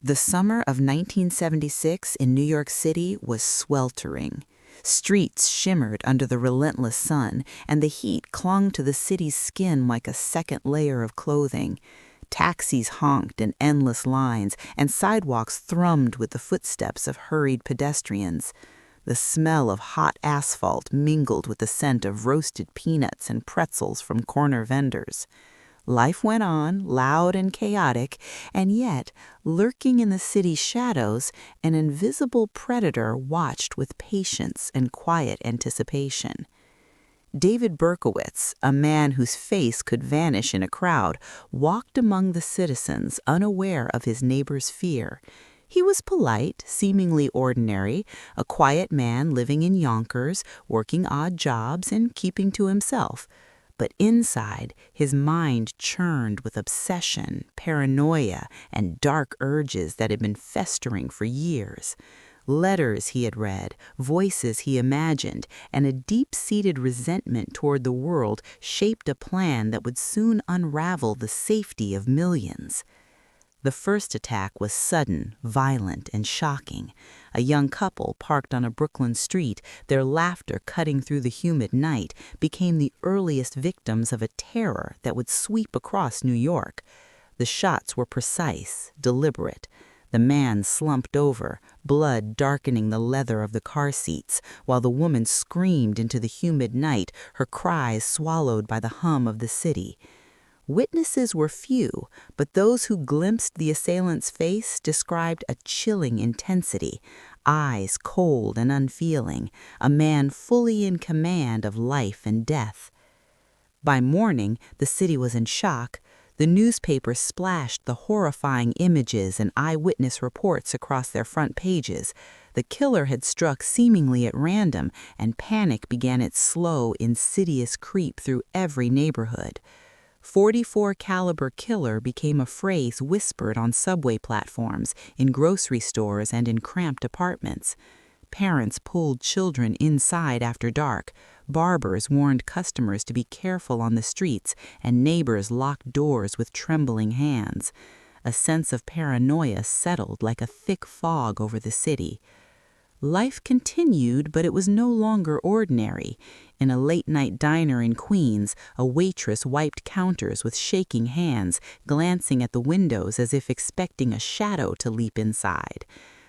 The summer of 1976 in New York City was sweltering. Streets shimmered under the relentless sun, and the heat clung to the city's skin like a second layer of clothing. Taxis honked in endless lines, and sidewalks thrummed with the footsteps of hurried pedestrians. The smell of hot asphalt mingled with the scent of roasted peanuts and pretzels from corner vendors. Life went on, loud and chaotic, and yet, lurking in the city's shadows, an invisible predator watched with patience and quiet anticipation. David Berkowitz, a man whose face could vanish in a crowd, walked among the citizens, unaware of his neighbor's fear. He was polite, seemingly ordinary, a quiet man living in Yonkers, working odd jobs and keeping to himself. But inside, his mind churned with obsession, paranoia, and dark urges that had been festering for years. Letters he had read, voices he imagined, and a deep-seated resentment toward the world shaped a plan that would soon unravel the safety of millions. The first attack was sudden, violent, and shocking. A young couple parked on a Brooklyn street, their laughter cutting through the humid night, became the earliest victims of a terror that would sweep across New York. The shots were precise, deliberate. The man slumped over, blood darkening the leather of the car seats, while the woman screamed into the humid night, her cries swallowed by the hum of the city. Witnesses were few, but those who glimpsed the assailant's face described a chilling intensity, eyes cold and unfeeling, a man fully in command of life and death. By morning, the city was in shock. The newspapers splashed the horrifying images and eyewitness reports across their front pages. The killer had struck seemingly at random, and panic began its slow, insidious creep through every neighborhood. .44 caliber killer became a phrase whispered on subway platforms, in grocery stores, and in cramped apartments. Parents pulled children inside after dark. Barbers warned customers to be careful on the streets, and neighbors locked doors with trembling hands. A sense of paranoia settled like a thick fog over the city. Life continued, but it was no longer ordinary. In a late-night diner in Queens, a waitress wiped counters with shaking hands, glancing at the windows as if expecting a shadow to leap inside.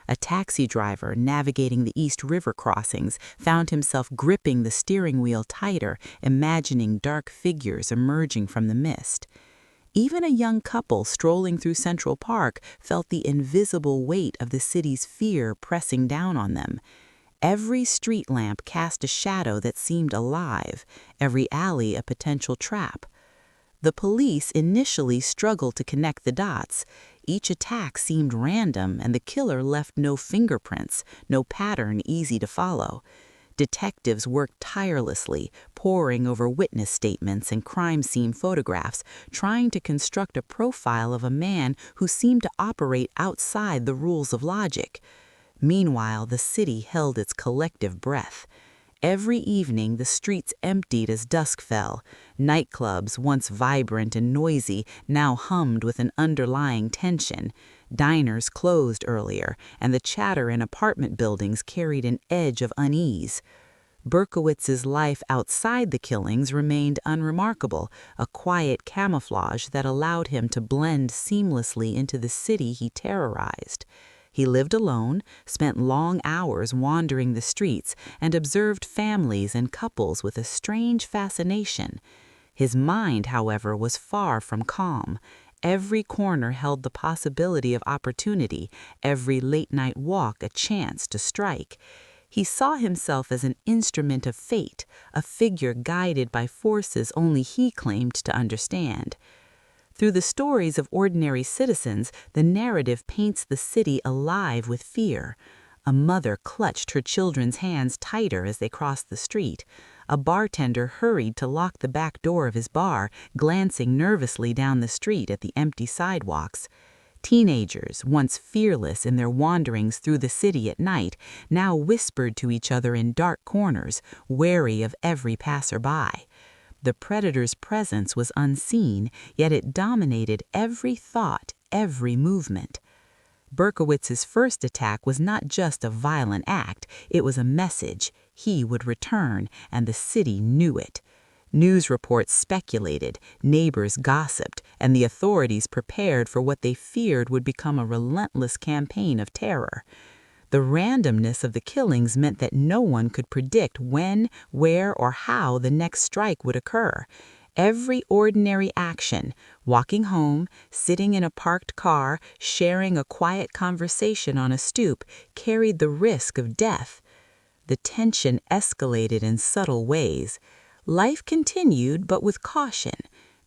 A taxi driver navigating the East River crossings found himself gripping the steering wheel tighter, imagining dark figures emerging from the mist. Even a young couple strolling through Central Park felt the invisible weight of the city's fear pressing down on them. Every street lamp cast a shadow that seemed alive, every alley a potential trap. The police initially struggled to connect the dots. Each attack seemed random, and the killer left no fingerprints, no pattern easy to follow. Detectives worked tirelessly, poring over witness statements and crime scene photographs, trying to construct a profile of a man who seemed to operate outside the rules of logic. Meanwhile, the city held its collective breath. Every evening, the streets emptied as dusk fell. Nightclubs, once vibrant and noisy, now hummed with an underlying tension. Diners closed earlier, and the chatter in apartment buildings carried an edge of unease. Berkowitz's life outside the killings remained unremarkable, a quiet camouflage that allowed him to blend seamlessly into the city he terrorized. He lived alone, spent long hours wandering the streets, and observed families and couples with a strange fascination. His mind, however, was far from calm. Every corner held the possibility of opportunity, every late-night walk a chance to strike. He saw himself as an instrument of fate, a figure guided by forces only he claimed to understand. Through the stories of ordinary citizens, the narrative paints the city alive with fear. A mother clutched her children's hands tighter as they crossed the street. A bartender hurried to lock the back door of his bar, glancing nervously down the street at the empty sidewalks. Teenagers, once fearless in their wanderings through the city at night, now whispered to each other in dark corners, wary of every passerby. The predator's presence was unseen, yet it dominated every thought, every movement. Berkowitz's first attack was not just a violent act, it was a message. He would return, and the city knew it. News reports speculated, neighbors gossiped, and the authorities prepared for what they feared would become a relentless campaign of terror. The randomness of the killings meant that no one could predict when, where, or how the next strike would occur. Every ordinary action, walking home, sitting in a parked car, sharing a quiet conversation on a stoop, carried the risk of death. The tension escalated in subtle ways. Life continued, but with caution.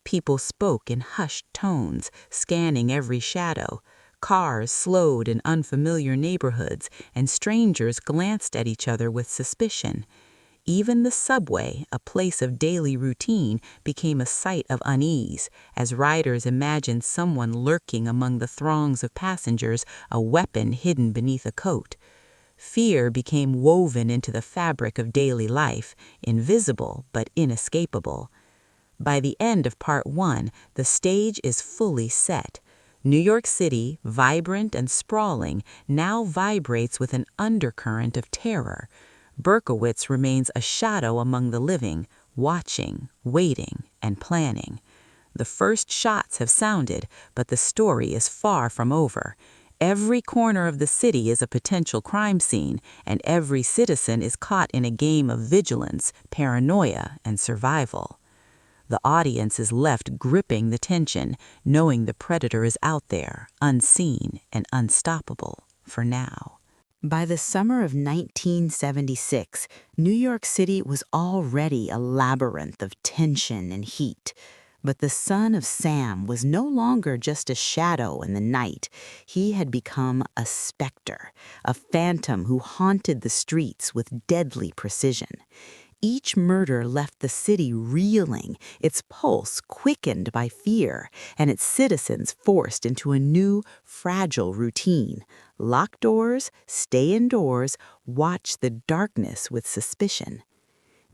People spoke in hushed tones, scanning every shadow. Cars slowed in unfamiliar neighborhoods, and strangers glanced at each other with suspicion. Even the subway, a place of daily routine, became a site of unease, as riders imagined someone lurking among the throngs of passengers, a weapon hidden beneath a coat. Fear became woven into the fabric of daily life, invisible but inescapable. By the end of Part 1, the stage is fully set. New York City, vibrant and sprawling, now vibrates with an undercurrent of terror. Berkowitz remains a shadow among the living, watching, waiting, and planning. The first shots have sounded, but the story is far from over. Every corner of the city is a potential crime scene, and every citizen is caught in a game of vigilance, paranoia, and survival. The audience is left gripping the tension, knowing the predator is out there, unseen and unstoppable for now. By the summer of 1976, New York City was already a labyrinth of tension and heat. But the son of Sam was no longer just a shadow in the night. He had become a specter, a phantom who haunted the streets with deadly precision. Each murder left the city reeling, its pulse quickened by fear, and its citizens forced into a new, fragile routine. Lock doors, stay indoors, watch the darkness with suspicion.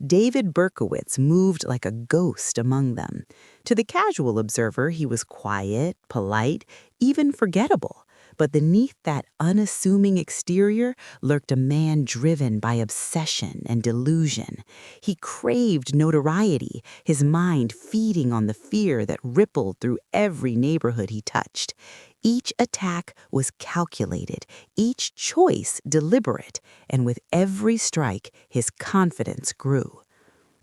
David Berkowitz moved like a ghost among them. To the casual observer, he was quiet, polite, even forgettable. But beneath that unassuming exterior lurked a man driven by obsession and delusion. He craved notoriety, his mind feeding on the fear that rippled through every neighborhood he touched. Each attack was calculated, each choice deliberate, and with every strike, his confidence grew.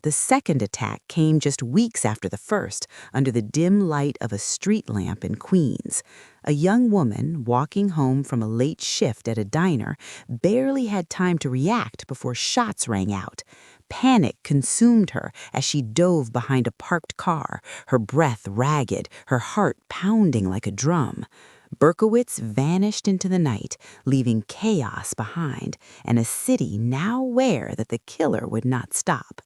The second attack came just weeks after the first, under the dim light of a street lamp in Queens. A young woman, walking home from a late shift at a diner, barely had time to react before shots rang out. Panic consumed her as she dove behind a parked car, her breath ragged, her heart pounding like a drum. Berkowitz vanished into the night, leaving chaos behind, and a city now aware that the killer would not stop.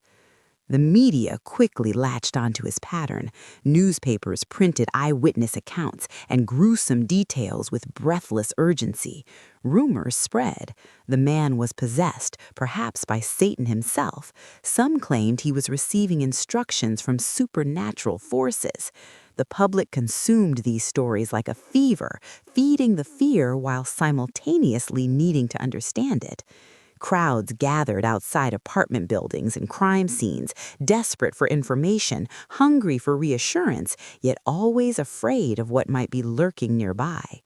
The media quickly latched onto his pattern. Newspapers printed eyewitness accounts and gruesome details with breathless urgency. Rumors spread. The man was possessed, perhaps by Satan himself. Some claimed he was receiving instructions from supernatural forces. The public consumed these stories like a fever, feeding the fear while simultaneously needing to understand it. Crowds gathered outside apartment buildings and crime scenes, desperate for information, hungry for reassurance, yet always afraid of what might be lurking nearby.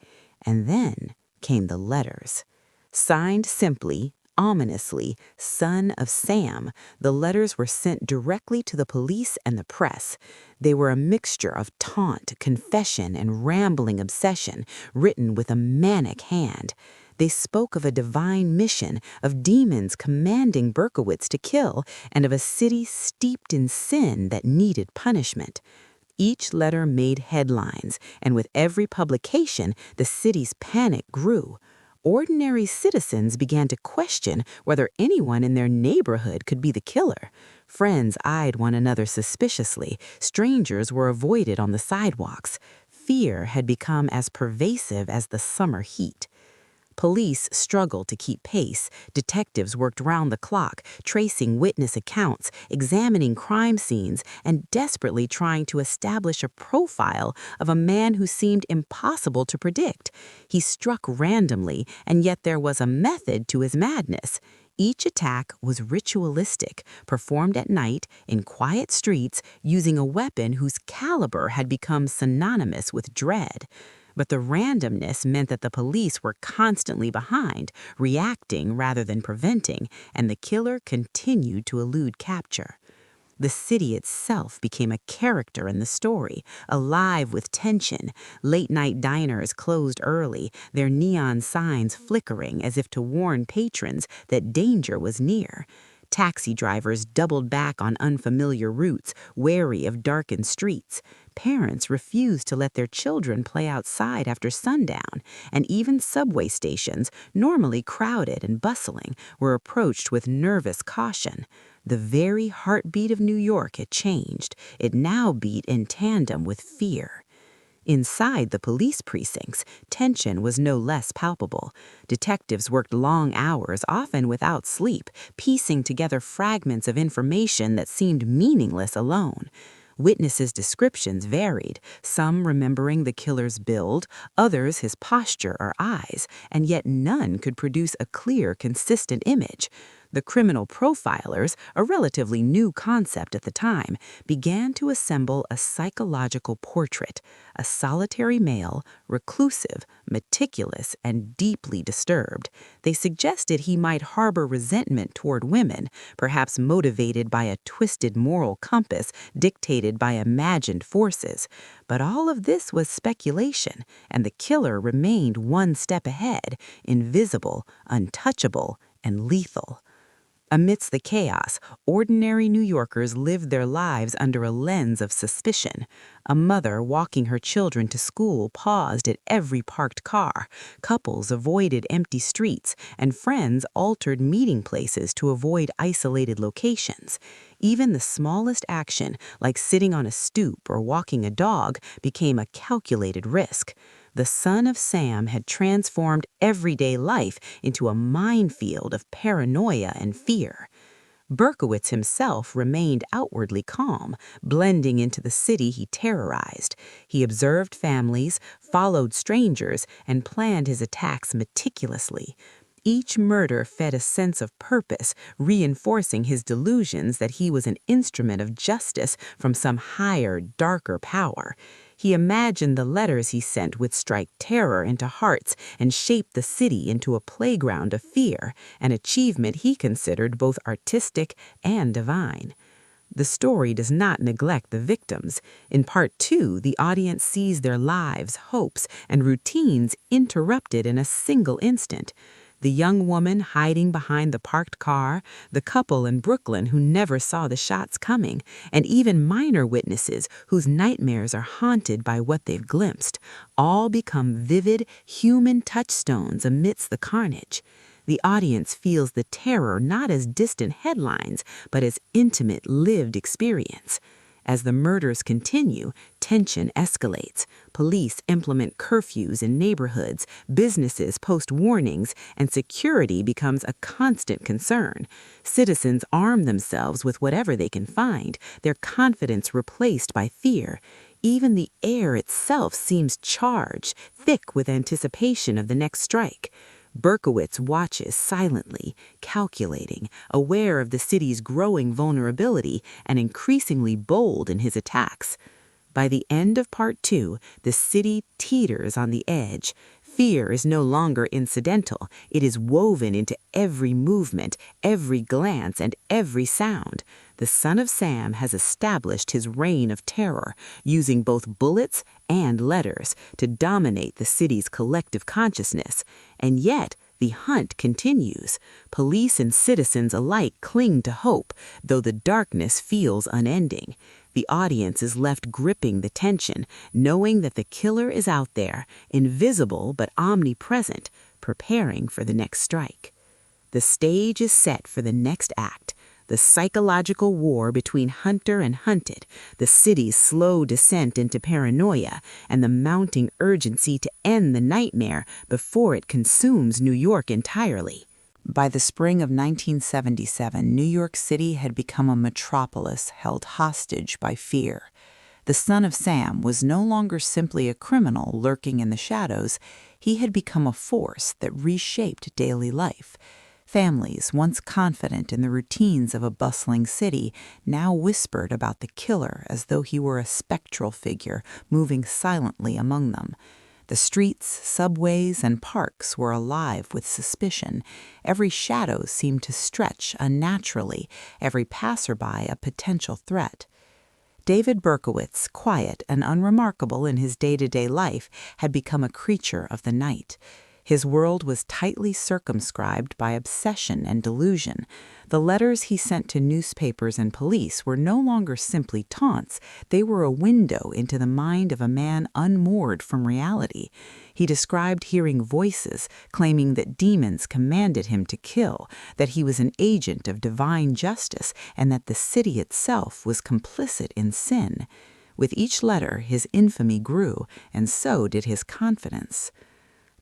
And then came the letters. Signed simply, ominously, Son of Sam, the letters were sent directly to the police and the press. They were a mixture of taunt, confession, and rambling obsession, written with a manic hand. They spoke of a divine mission, of demons commanding Berkowitz to kill, and of a city steeped in sin that needed punishment. Each letter made headlines, and with every publication, the city's panic grew. Ordinary citizens began to question whether anyone in their neighborhood could be the killer. Friends eyed one another suspiciously. Strangers were avoided on the sidewalks. Fear had become as pervasive as the summer heat. Police struggled to keep pace. Detectives worked round the clock, tracing witness accounts, examining crime scenes, and desperately trying to establish a profile of a man who seemed impossible to predict. He struck randomly, and yet there was a method to his madness. Each attack was ritualistic, performed at night in quiet streets using a weapon whose caliber had become synonymous with dread. But the randomness meant that the police were constantly behind, reacting rather than preventing, and the killer continued to elude capture. The city itself became a character in the story, alive with tension. Late-night diners closed early, their neon signs flickering as if to warn patrons that danger was near. Taxi drivers doubled back on unfamiliar routes, wary of darkened streets. Parents refused to let their children play outside after sundown, and even subway stations, normally crowded and bustling, were approached with nervous caution. The very heartbeat of New York had changed. It now beat in tandem with fear. Inside the police precincts, tension was no less palpable. Detectives worked long hours, often without sleep, piecing together fragments of information that seemed meaningless alone. Witnesses' descriptions varied, some remembering the killer's build, others his posture or eyes, and yet none could produce a clear, consistent image. The criminal profilers, a relatively new concept at the time, began to assemble a psychological portrait, a solitary male, reclusive, meticulous, and deeply disturbed. They suggested he might harbor resentment toward women, perhaps motivated by a twisted moral compass dictated by imagined forces. But all of this was speculation, and the killer remained one step ahead, invisible, untouchable, and lethal. Amidst the chaos, ordinary New Yorkers lived their lives under a lens of suspicion. A mother walking her children to school paused at every parked car. Couples avoided empty streets, and friends altered meeting places to avoid isolated locations. Even the smallest action, like sitting on a stoop or walking a dog, became a calculated risk. The son of Sam had transformed everyday life into a minefield of paranoia and fear. Berkowitz himself remained outwardly calm, blending into the city he terrorized. He observed families, followed strangers, and planned his attacks meticulously. Each murder fed a sense of purpose, reinforcing his delusions that he was an instrument of justice from some higher, darker power. He imagined the letters he sent would strike terror into hearts and shape the city into a playground of fear, an achievement he considered both artistic and divine. The story does not neglect the victims. In part 2, the audience sees their lives, hopes, and routines interrupted in a single instant. The young woman hiding behind the parked car, the couple in Brooklyn who never saw the shots coming, and even minor witnesses whose nightmares are haunted by what they've glimpsed, all become vivid, human touchstones amidst the carnage. The audience feels the terror not as distant headlines, but as intimate, lived experience. As the murders continue, tension escalates. Police implement curfews in neighborhoods, businesses post warnings, and security becomes a constant concern. Citizens arm themselves with whatever they can find, their confidence replaced by fear. Even the air itself seems charged, thick with anticipation of the next strike. Berkowitz watches silently, calculating, aware of the city's growing vulnerability and increasingly bold in his attacks. By the end of part 2, the city teeters on the edge. Fear is no longer incidental. It is woven into every movement, every glance, and every sound. The son of Sam has established his reign of terror, using both bullets and letters to dominate the city's collective consciousness. And yet, the hunt continues. Police and citizens alike cling to hope, though the darkness feels unending. The audience is left gripping the tension, knowing that the killer is out there, invisible but omnipresent, preparing for the next strike. The stage is set for the next act. the psychological war between hunter and hunted, the city's slow descent into paranoia, and the mounting urgency to end the nightmare before it consumes New York entirely. By the spring of 1977, New York City had become a metropolis held hostage by fear. The son of Sam was no longer simply a criminal lurking in the shadows. He had become a force that reshaped daily life. Families, once confident in the routines of a bustling city, now whispered about the killer as though he were a spectral figure moving silently among them. The streets, subways, and parks were alive with suspicion. Every shadow seemed to stretch unnaturally, every passerby a potential threat. David Berkowitz, quiet and unremarkable in his day-to-day life, had become a creature of the night. His world was tightly circumscribed by obsession and delusion. The letters he sent to newspapers and police were no longer simply taunts. They were a window into the mind of a man unmoored from reality. He described hearing voices claiming that demons commanded him to kill, that he was an agent of divine justice, and that the city itself was complicit in sin. With each letter, his infamy grew, and so did his confidence.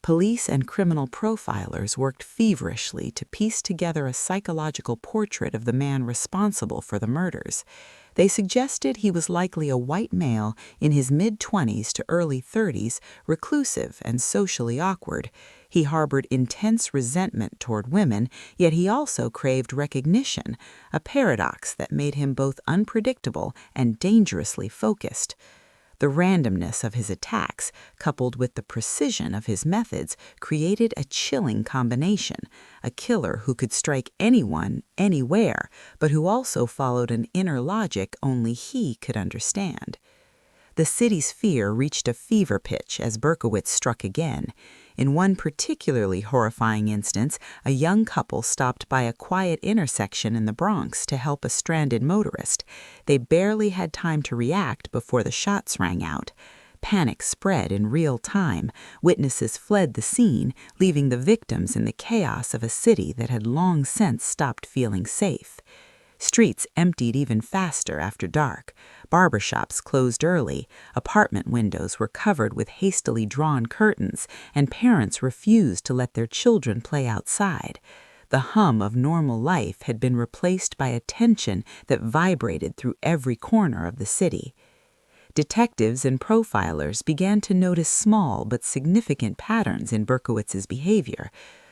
Police and criminal profilers worked feverishly to piece together a psychological portrait of the man responsible for the murders. They suggested he was likely a white male in his mid-20s to early 30s, reclusive and socially awkward. He harbored intense resentment toward women, yet he also craved recognition, a paradox that made him both unpredictable and dangerously focused. The randomness of his attacks, coupled with the precision of his methods, created a chilling combination, a killer who could strike anyone, anywhere, but who also followed an inner logic only he could understand. The city's fear reached a fever pitch as Berkowitz struck again. In one particularly horrifying instance, a young couple stopped by a quiet intersection in the Bronx to help a stranded motorist. They barely had time to react before the shots rang out. Panic spread in real time. Witnesses fled the scene, leaving the victims in the chaos of a city that had long since stopped feeling safe. Streets emptied even faster after dark. Barbershops closed early, apartment windows were covered with hastily drawn curtains, and parents refused to let their children play outside. The hum of normal life had been replaced by a tension that vibrated through every corner of the city. Detectives and profilers began to notice small but significant patterns in Berkowitz's behavior.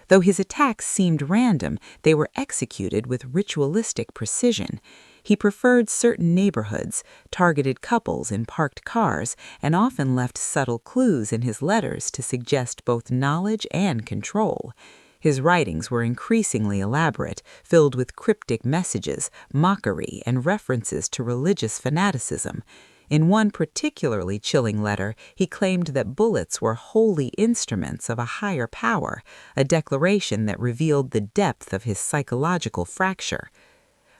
Though his attacks seemed random, they were executed with ritualistic precision. He preferred certain neighborhoods, targeted couples in parked cars, and often left subtle clues in his letters to suggest both knowledge and control. His writings were increasingly elaborate, filled with cryptic messages, mockery, and references to religious fanaticism. In one particularly chilling letter, he claimed that bullets were holy instruments of a higher power, a declaration that revealed the depth of his psychological fracture.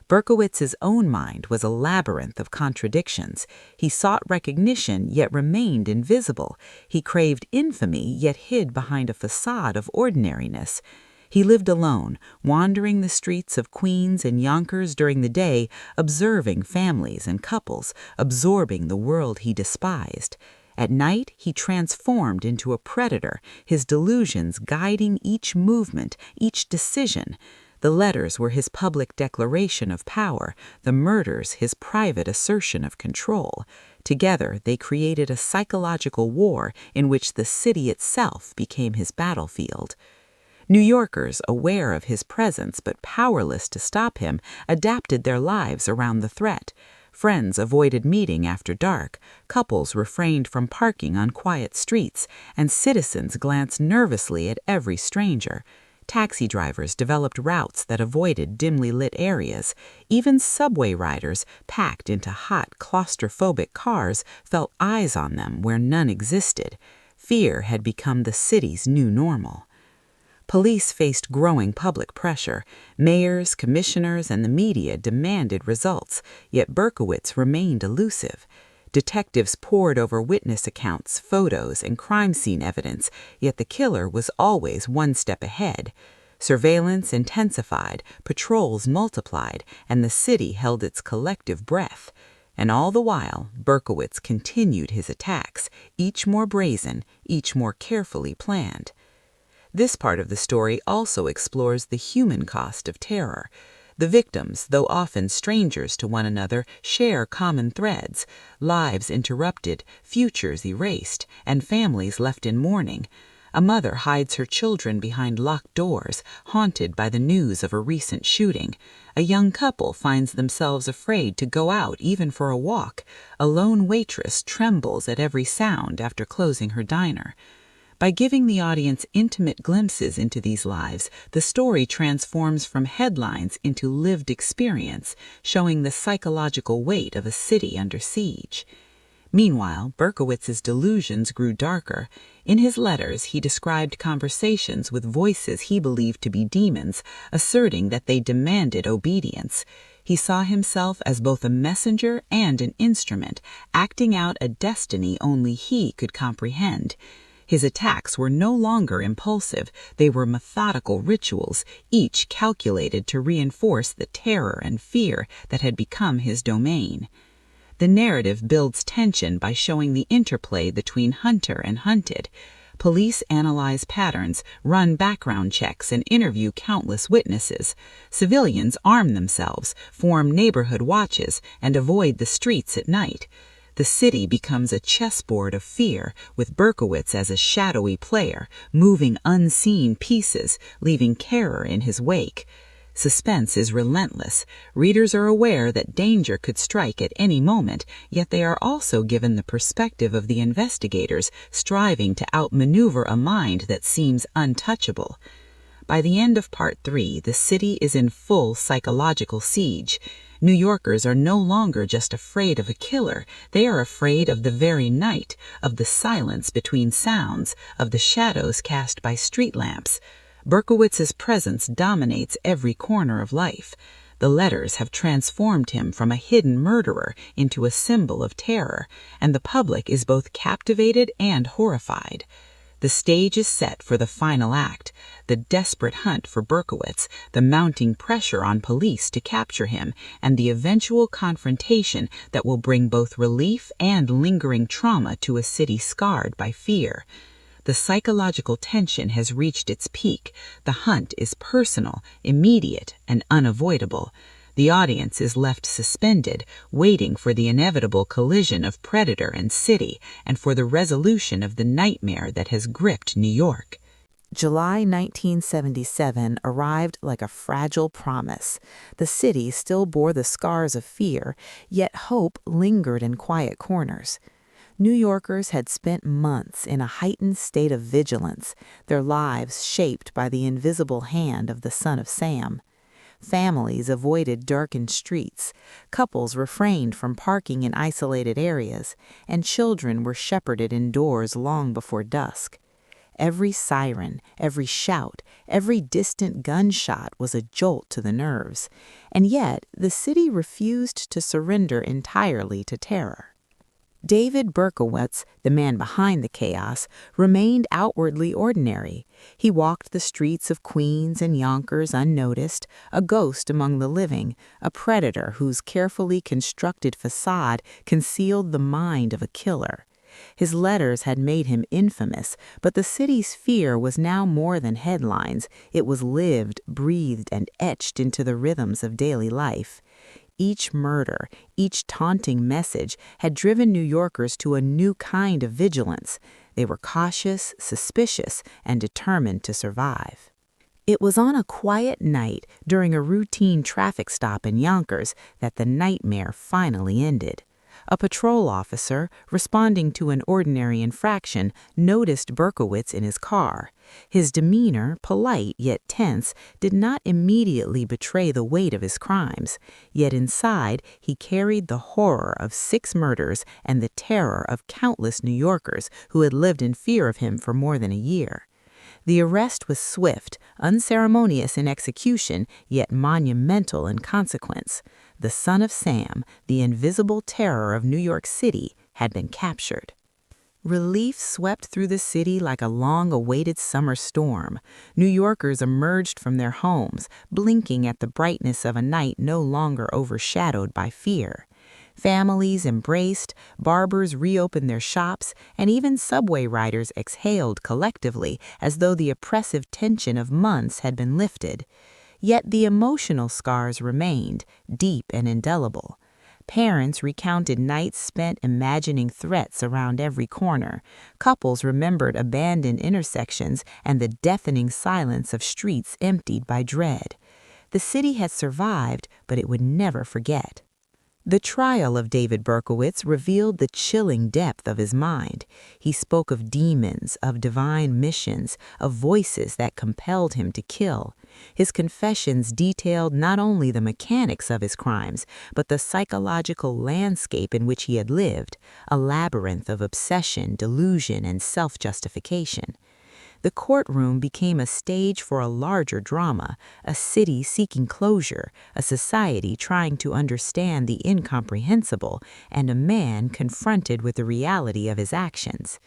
Berkowitz's own mind was a labyrinth of contradictions. He sought recognition, yet remained invisible. He craved infamy, yet hid behind a facade of ordinariness. He lived alone, wandering the streets of Queens and Yonkers during the day, observing families and couples, absorbing the world he despised. At night, he transformed into a predator, his delusions guiding each movement, each decision. The letters were his public declaration of power, the murders his private assertion of control. Together, they created a psychological war in which the city itself became his battlefield. New Yorkers, aware of his presence but powerless to stop him, adapted their lives around the threat. Friends avoided meeting after dark, couples refrained from parking on quiet streets, and citizens glanced nervously at every stranger. Taxi drivers developed routes that avoided dimly lit areas. Even subway riders, packed into hot, claustrophobic cars, felt eyes on them where none existed. Fear had become the city's new normal. Police faced growing public pressure. Mayors, commissioners, and the media demanded results, yet Berkowitz remained elusive. Detectives pored over witness accounts, photos, and crime scene evidence, yet the killer was always one step ahead. Surveillance intensified, patrols multiplied, and the city held its collective breath. And all the while, Berkowitz continued his attacks, each more brazen, each more carefully planned. This part of the story also explores the human cost of terror. The victims, though often strangers to one another, share common threads: lives interrupted, futures erased, and families left in mourning. A mother hides her children behind locked doors, haunted by the news of a recent shooting. A young couple finds themselves afraid to go out even for a walk. A lone waitress trembles at every sound after closing her diner. By giving the audience intimate glimpses into these lives, the story transforms from headlines into lived experience, showing the psychological weight of a city under siege. Meanwhile, Berkowitz's delusions grew darker. In his letters, he described conversations with voices he believed to be demons, asserting that they demanded obedience. He saw himself as both a messenger and an instrument, acting out a destiny only he could comprehend. His attacks were no longer impulsive. They were methodical rituals, each calculated to reinforce the terror and fear that had become his domain. The narrative builds tension by showing the interplay between hunter and hunted. Police analyze patterns, run background checks, and interview countless witnesses. Civilians arm themselves, form neighborhood watches, and avoid the streets at night. The city becomes a chessboard of fear, with Berkowitz as a shadowy player, moving unseen pieces, leaving terror in his wake. Suspense is relentless. Readers are aware that danger could strike at any moment, yet they are also given the perspective of the investigators, striving to outmaneuver a mind that seems untouchable. By the end of Part 3, the city is in full psychological siege. New Yorkers are no longer just afraid of a killer. They are afraid of the very night, of the silence between sounds, of the shadows cast by street lamps. Berkowitz's presence dominates every corner of life. The letters have transformed him from a hidden murderer into a symbol of terror, and the public is both captivated and horrified. The stage is set for the final act, the desperate hunt for Berkowitz, the mounting pressure on police to capture him, and the eventual confrontation that will bring both relief and lingering trauma to a city scarred by fear. The psychological tension has reached its peak. The hunt is personal, immediate, and unavoidable. The audience is left suspended, waiting for the inevitable collision of predator and city, and for the resolution of the nightmare that has gripped New York. July 1977 arrived like a fragile promise. The city still bore the scars of fear, yet hope lingered in quiet corners. New Yorkers had spent months in a heightened state of vigilance, their lives shaped by the invisible hand of the Son of Sam. Families avoided darkened streets, couples refrained from parking in isolated areas, and children were shepherded indoors long before dusk. Every siren, every shout, every distant gunshot was a jolt to the nerves, and yet the city refused to surrender entirely to terror. David Berkowitz, the man behind the chaos, remained outwardly ordinary. He walked the streets of Queens and Yonkers unnoticed, a ghost among the living, a predator whose carefully constructed facade concealed the mind of a killer. His letters had made him infamous, but the city's fear was now more than headlines. It was lived, breathed, and etched into the rhythms of daily life. Each murder, each taunting message had driven New Yorkers to a new kind of vigilance. They were cautious, suspicious, and determined to survive. It was on a quiet night during a routine traffic stop in Yonkers that the nightmare finally ended. A patrol officer, responding to an ordinary infraction, noticed Berkowitz in his car. His demeanor, polite yet tense, did not immediately betray the weight of his crimes. Yet inside, he carried the horror of 6 murders and the terror of countless New Yorkers who had lived in fear of him for more than a year. The arrest was swift, unceremonious in execution, yet monumental in consequence. The Son of Sam, the invisible terror of New York City, had been captured. Relief swept through the city like a long-awaited summer storm. New Yorkers emerged from their homes, blinking at the brightness of a night no longer overshadowed by fear. Families embraced, barbers reopened their shops, and even subway riders exhaled collectively as though the oppressive tension of months had been lifted. Yet the emotional scars remained, deep and indelible. Parents recounted nights spent imagining threats around every corner. Couples remembered abandoned intersections and the deafening silence of streets emptied by dread. The city had survived, but it would never forget. The trial of David Berkowitz revealed the chilling depth of his mind. He spoke of demons, of divine missions, of voices that compelled him to kill. His confessions detailed not only the mechanics of his crimes, but the psychological landscape in which he had lived, a labyrinth of obsession, delusion, and self-justification. The courtroom became a stage for a larger drama, a city seeking closure, a society trying to understand the incomprehensible, and a man confronted with the reality of his actions.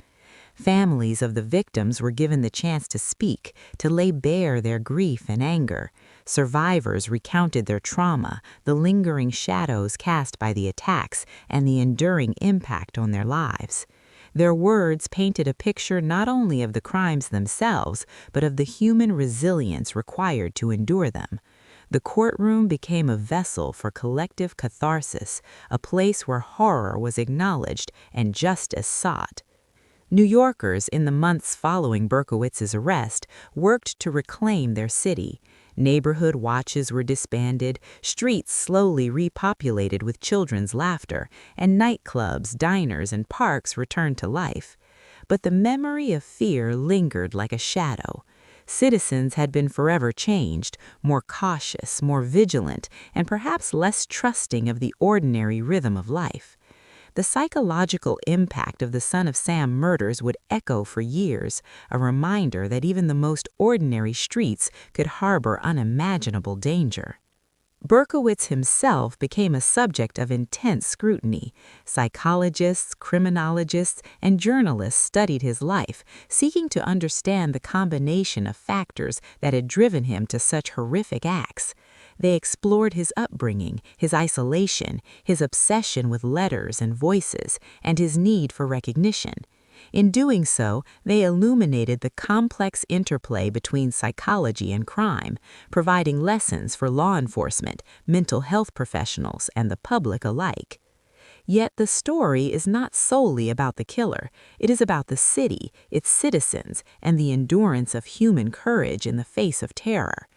Families of the victims were given the chance to speak, to lay bare their grief and anger. Survivors recounted their trauma, the lingering shadows cast by the attacks, and the enduring impact on their lives. Their words painted a picture not only of the crimes themselves, but of the human resilience required to endure them. The courtroom became a vessel for collective catharsis, a place where horror was acknowledged and justice sought. New Yorkers, in the months following Berkowitz's arrest, worked to reclaim their city. Neighborhood watches were disbanded, streets slowly repopulated with children's laughter, and nightclubs, diners, and parks returned to life. But the memory of fear lingered like a shadow. Citizens had been forever changed, more cautious, more vigilant, and perhaps less trusting of the ordinary rhythm of life. The psychological impact of the Son of Sam murders would echo for years, a reminder that even the most ordinary streets could harbor unimaginable danger. Berkowitz himself became a subject of intense scrutiny. Psychologists, criminologists, and journalists studied his life, seeking to understand the combination of factors that had driven him to such horrific acts. They explored his upbringing, his isolation, his obsession with letters and voices, and his need for recognition. In doing so, they illuminated the complex interplay between psychology and crime, providing lessons for law enforcement, mental health professionals, and the public alike. Yet the story is not solely about the killer. It is about the city, its citizens, and the endurance of human courage in the face of terror.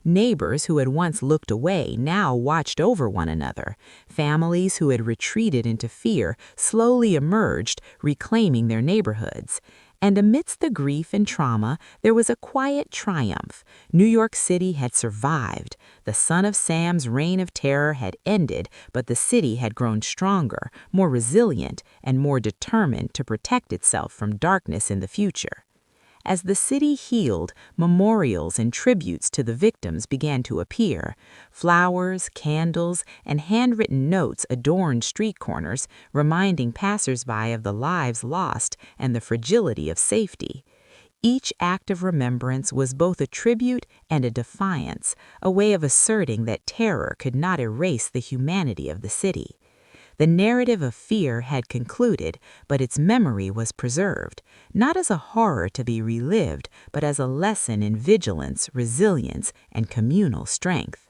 Neighbors who had once looked away now watched over one another. Families who had retreated into fear slowly emerged, reclaiming their neighborhoods. And amidst the grief and trauma, there was a quiet triumph. New York City had survived. The Son of Sam's reign of terror had ended, but the city had grown stronger, more resilient, and more determined to protect itself from darkness in the future. As the city healed, memorials and tributes to the victims began to appear. Flowers, candles, and handwritten notes adorned street corners, reminding passersby of the lives lost and the fragility of safety. Each act of remembrance was both a tribute and a defiance, a way of asserting that terror could not erase the humanity of the city. The narrative of fear had concluded, but its memory was preserved, not as a horror to be relived, but as a lesson in vigilance, resilience, and communal strength.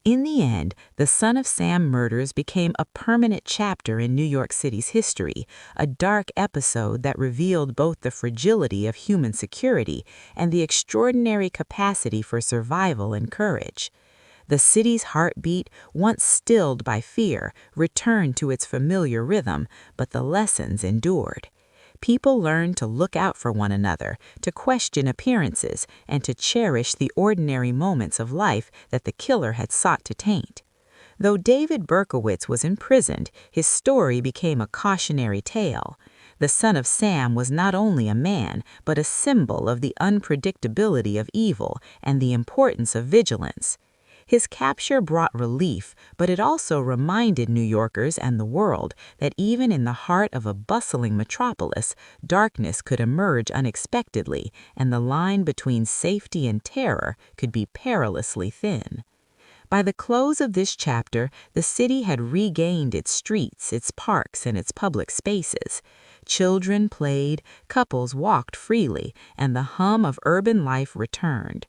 In the end, the Son of Sam murders became a permanent chapter in New York City's history, a dark episode that revealed both the fragility of human security and the extraordinary capacity for survival and courage. The city's heartbeat, once stilled by fear, returned to its familiar rhythm, but the lessons endured. People learned to look out for one another, to question appearances, and to cherish the ordinary moments of life that the killer had sought to taint. Though David Berkowitz was imprisoned, his story became a cautionary tale. The Son of Sam was not only a man, but a symbol of the unpredictability of evil and the importance of vigilance. His capture brought relief, but it also reminded New Yorkers and the world that even in the heart of a bustling metropolis, darkness could emerge unexpectedly, and the line between safety and terror could be perilously thin. By the close of this chapter, the city had regained its streets, its parks, and its public spaces. Children played, couples walked freely, and the hum of urban life returned.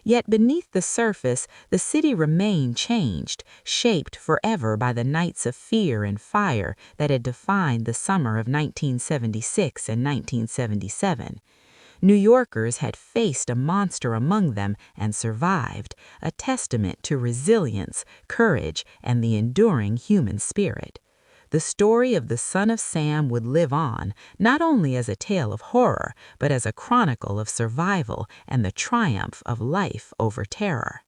Yet beneath the surface, the city remained changed, shaped forever by the nights of fear and fire that had defined the summer of 1976 and 1977. New Yorkers had faced a monster among them and survived, a testament to resilience, courage, and the enduring human spirit. The story of the Son of Sam would live on, not only as a tale of horror, but as a chronicle of survival and the triumph of life over terror.